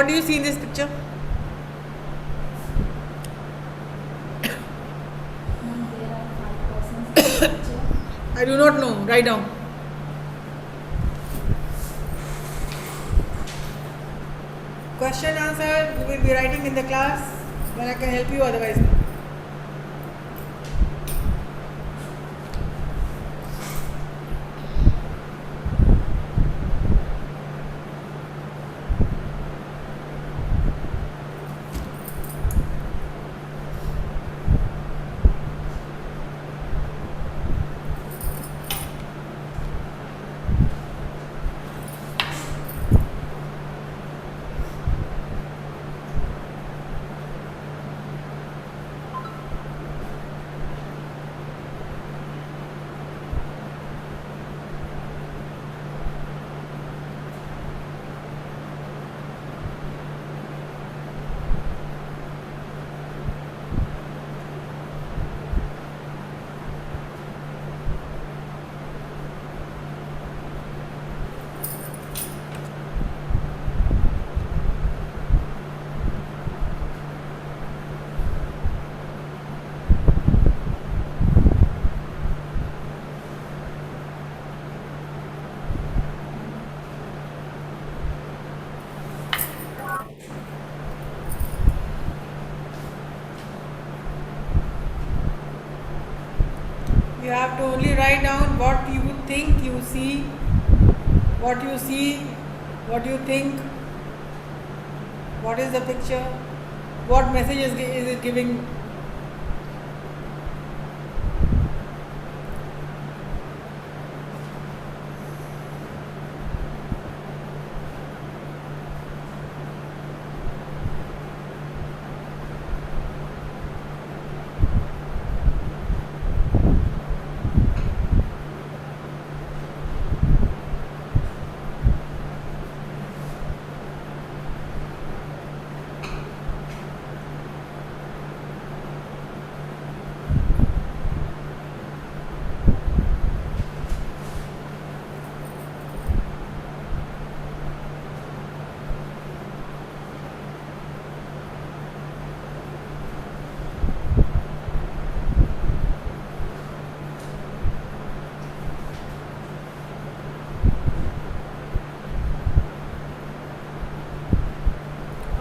What do you see in this picture? There are 5 persons in the picture. I do not know. Write down. Question answer you will be writing in the class when I can help you, otherwise no. You have to only write down what you think you see, what you see, what you think, what is the picture, what message is it giving.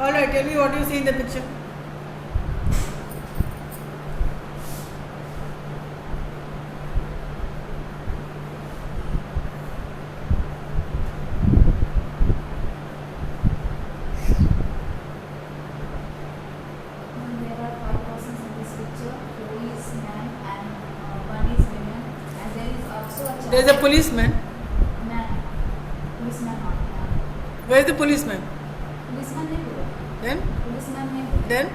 Alright, tell me what you see in the picture. There are 5 persons in this picture. 4 is man and 1 is women. And there is also a child. There is a policeman. Man. Policeman not man. Where is the policeman? Policeman नहीं बोला. Then? Policeman नहीं बोला. Then?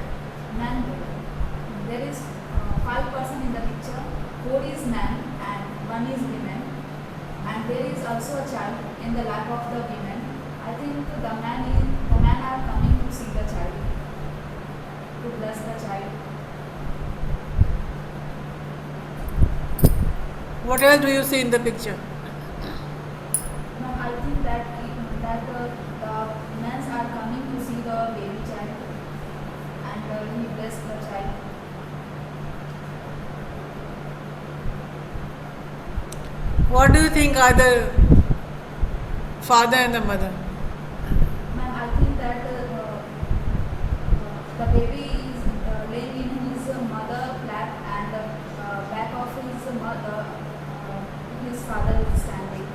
Man बोला. There is 5 persons in the picture. 4 is man and 1 is women. And there is also a child in the lap of the women. I think the man are coming to see the child, to bless the child. What else do you see in the picture? No, I think that the men are coming to see the baby child, and he bless the child. What do you think are the father and the mother? Ma'am, I think that the baby is laying in his mother lap, and the back of his mother, his father is standing.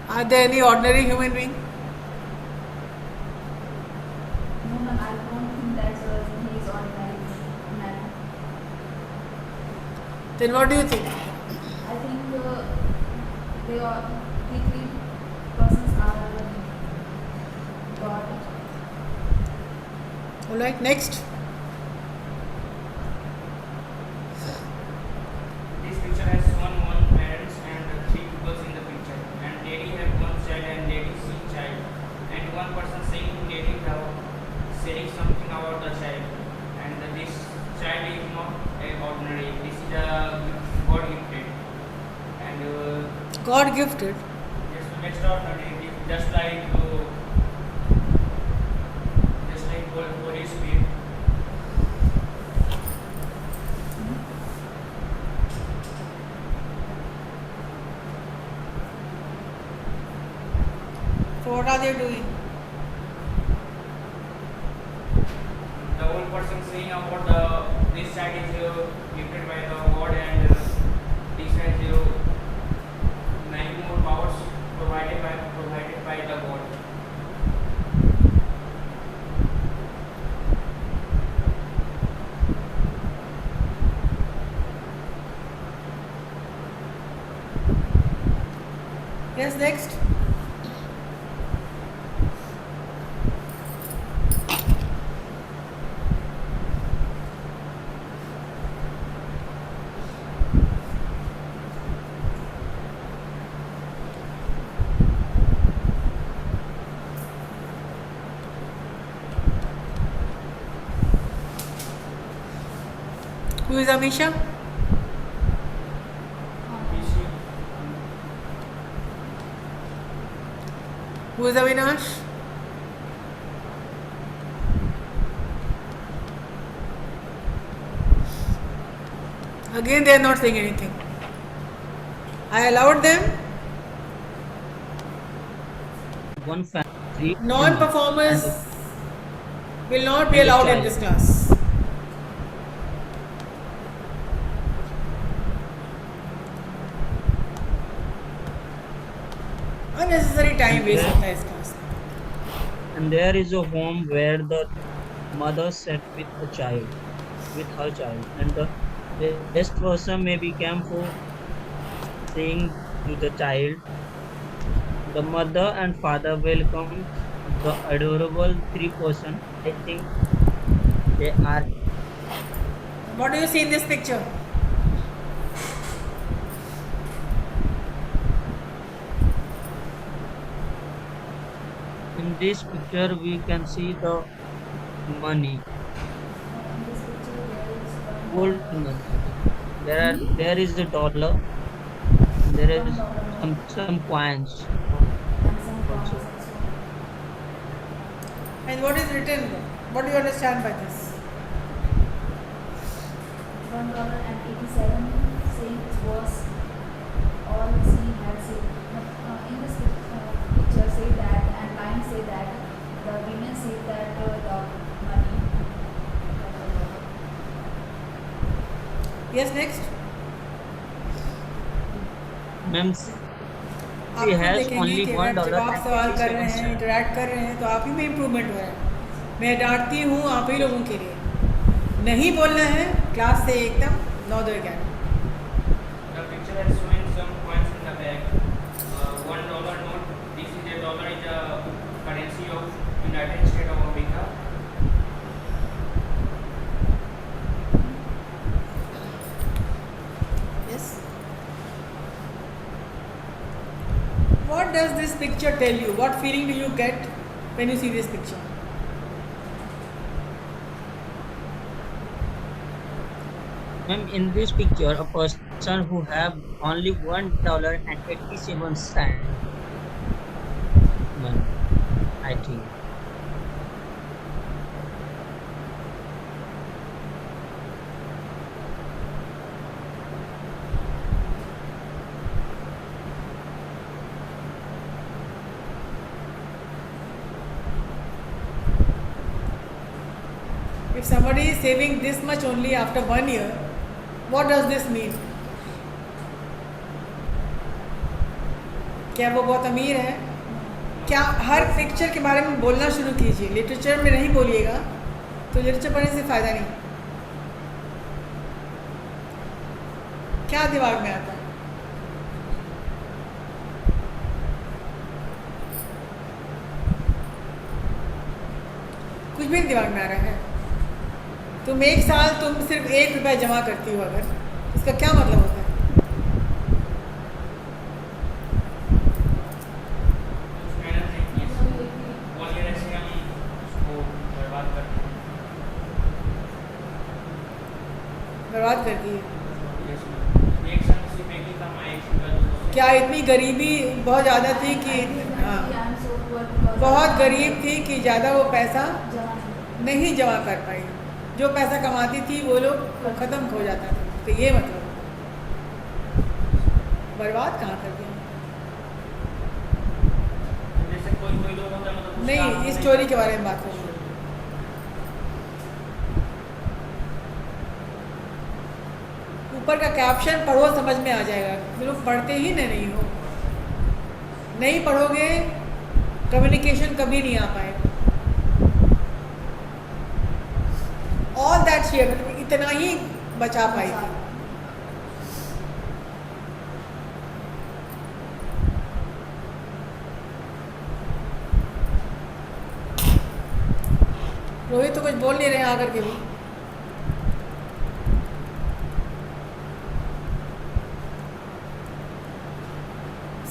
Are there any ordinary human being? No, ma'am, I don't think that he is ordinary man. Then what do you think? I think they are the 3 persons are God. Alright, next. This picture has one parents and 3 people in the picture, and daddy have 1 child and daddy see child, and 1 person saying to daddy saying something about the child, and this child is not ordinary. This is a God gifted, and God gifted. just extraordinary, just like what are they doing? The old person saying about this side is gifted by the God and this side is many more powers provided by the God. Yes, next. Who is Amisha? PC. Who is Avinash? Again, they are not saying anything. I allowed them. One family. Non-performers will not be and a allowed in child. this class. Unnecessary time waste होता है इस class में. And there is a home where the mother sat with her child, and the best person may become for saying to the child, the mother and father welcome the adorable three person. I think they are What do you see in this picture? in this picture we can see the money, In this picture, there is one gold money. There is the dollar. There is some coins and some coins also. also. And what is written? What do you understand by this? $1.87 cents was all she had saved. In this picture, say that, and line say that the women say that the money. Yes, next. Ma'am, आप she खुद has देखेंगे only कि अगर जब आप सवाल कर रहे हैं, $1.87. इंटरेक्ट कर रहे हैं, तो आप ही में इम्प्रूवमेंट हो रहा है. मैं डांटती हूँ आप ही लोगों के लिए. नहीं बोलना है क्लास से एकदम 9-11. The picture has shown some coins in the bag. $1 note. This is a dollar is a currency of United States of America. Yes. What does this picture tell you? What feeling do you get when you see this picture? Ma'am, in this picture, a person who have only $1.87. Ma'am, I think. If somebody is saving this much only after 1 year, what does this mean? क्या वो बहुत अमीर है? क्या हर picture के बारे में बोलना शुरू कीजिए. लिटरेचर में नहीं बोलिएगा तो लिटरेचर पढ़ने से फ़ायदा नहीं. क्या दिमाग में आता है? कुछ भी नहीं दिमाग में आ रहा है. तुम एक साल तुम सिर्फ ₹1 जमा करती हो, अगर इसका क्या मतलब होता है? कुछ मेहनत नहीं की है. बोलिए ऐसे हम उसको बर्बाद करते हैं. बर्बाद कर दी है. Yes, ma'am. एक साथ सिर्फ एक ही कमाई, एक का दूसरा. क्या इतनी गरीबी बहुत ज़्यादा थी कि हाँ, बहुत गरीब थी कि ज़्यादा वो पैसा नहीं जमा कर पाई. जो पैसा कमाती थी वो लोग ख़त्म हो जाता था. तो ये मतलब बर्बाद कहाँ कर दिया. जैसे कोई कोई लोग होता है मतलब उसका नहीं, इस स्टोरी के बारे में बात करो। ऊपर का कैप्शन पढ़ो, समझ में आ जाएगा। तुम लोग पढ़ते ही नहीं हो, नहीं पढ़ोगे कम्युनिकेशन कभी नहीं आ पाएगा। ऑल दैट शेयर, इतना ही बचा पाई थी। रोहित तो कुछ बोल नहीं रहे आकर के भी।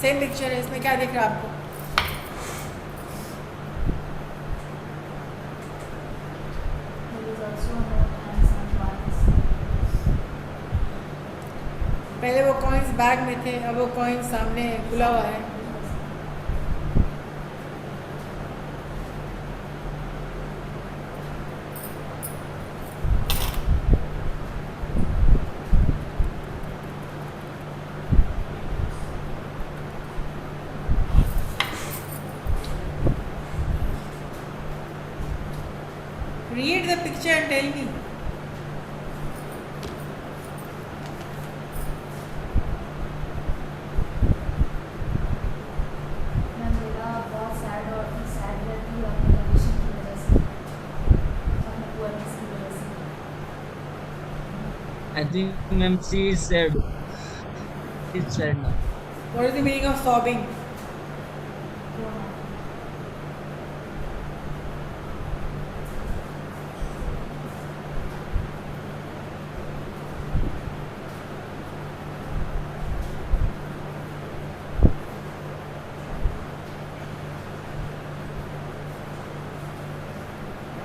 सेम पिक्चर है, इसमें क्या दिख रहा है आपको? There is also a note and some coins. पहले वो कॉइन्स बैग में थे, अब वो कॉइन्स सामने खुला हुआ है। Read the picture and tell me. Ma'am मेरा बहुत सैड रहती है अपने कंडीशन की वजह से, अपने पुअरनेस की वजह से। I think ma'am she is sad. She's sad now. What is the meaning of sobbing? रोना।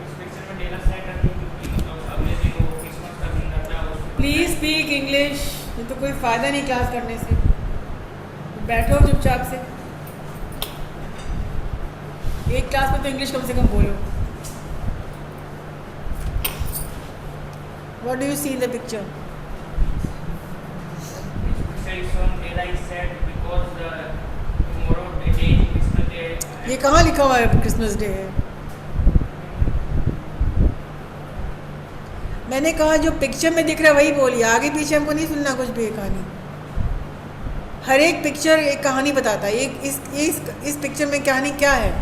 इस पिक्चर में डेला सेट रहती है क्योंकि मतलब अगले दिन वो क्रिसमस का दिन रहता है उसमें प्लीज स्पीक इंग्लिश। ये तो कोई फायदा नहीं क्लास करने से, बैठो चुपचाप से। एक क्लास में तो इंग्लिश कम से कम बोलो। What do you see in the picture? This picture is shown Dela is sad because the tomorrow the day is Christmas day. ये कहाँ लिखा हुआ है क्रिसमस डे है? मैंने कहा जो पिक्चर में दिख रहा है वही बोलिए, आगे पीछे हमको नहीं सुनना कुछ भी। कहानी, हर एक पिक्चर एक कहानी बताता है। एक इस पिक्चर में कहानी क्या है?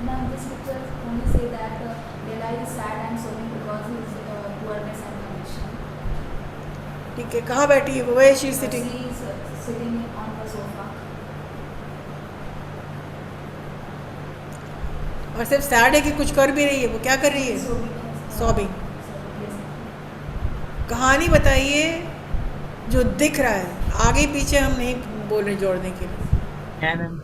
Ma'am, this picture only say that Dela is sad and sobbing because his poorness and condition. ठीक है, कहाँ बैठी है वो? Where she is sitting? She is sitting on the sofa. और सिर्फ सैड है कि कुछ कर भी रही है? वो क्या कर रही है? Sobbing. Yes. कहानी बताइए जो दिख रहा है, आगे पीछे हम नहीं बोल रहे जोड़ने के लिए। Yeah, ma'am.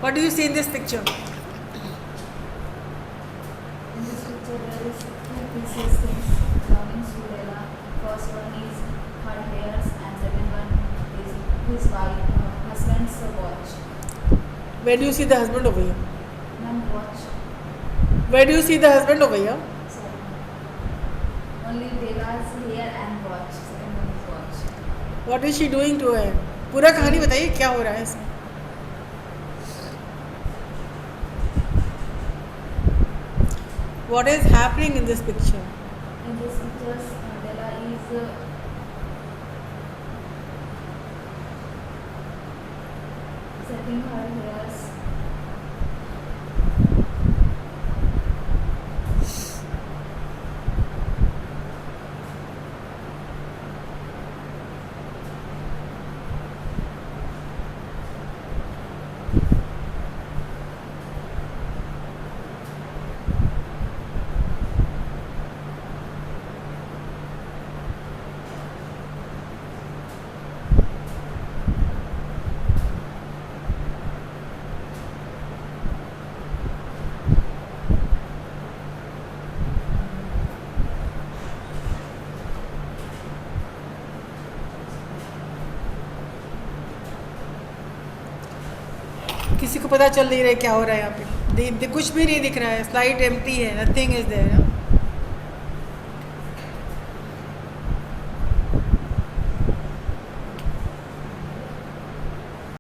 What do you see in this picture? In this picture, there is two precious things belonging to Dela. First one is her hairs, and second one is his husband's watch. Where do you see the husband over here? Ma'am, watch. Where do you see the husband over here? Sorry. Only Dela's hair and watch. Second one is watch. What is she doing to her? पूरा कहानी बताइए क्या हो रहा है इसमें? What is happening in this picture? In this picture, Dela is setting her hairs. किसी को पता चल नहीं रहा है क्या हो रहा है यहाँ पे कुछ भी नहीं दिख रहा है, स्लाइड एम्प्टी है, नथिंग इज देयर।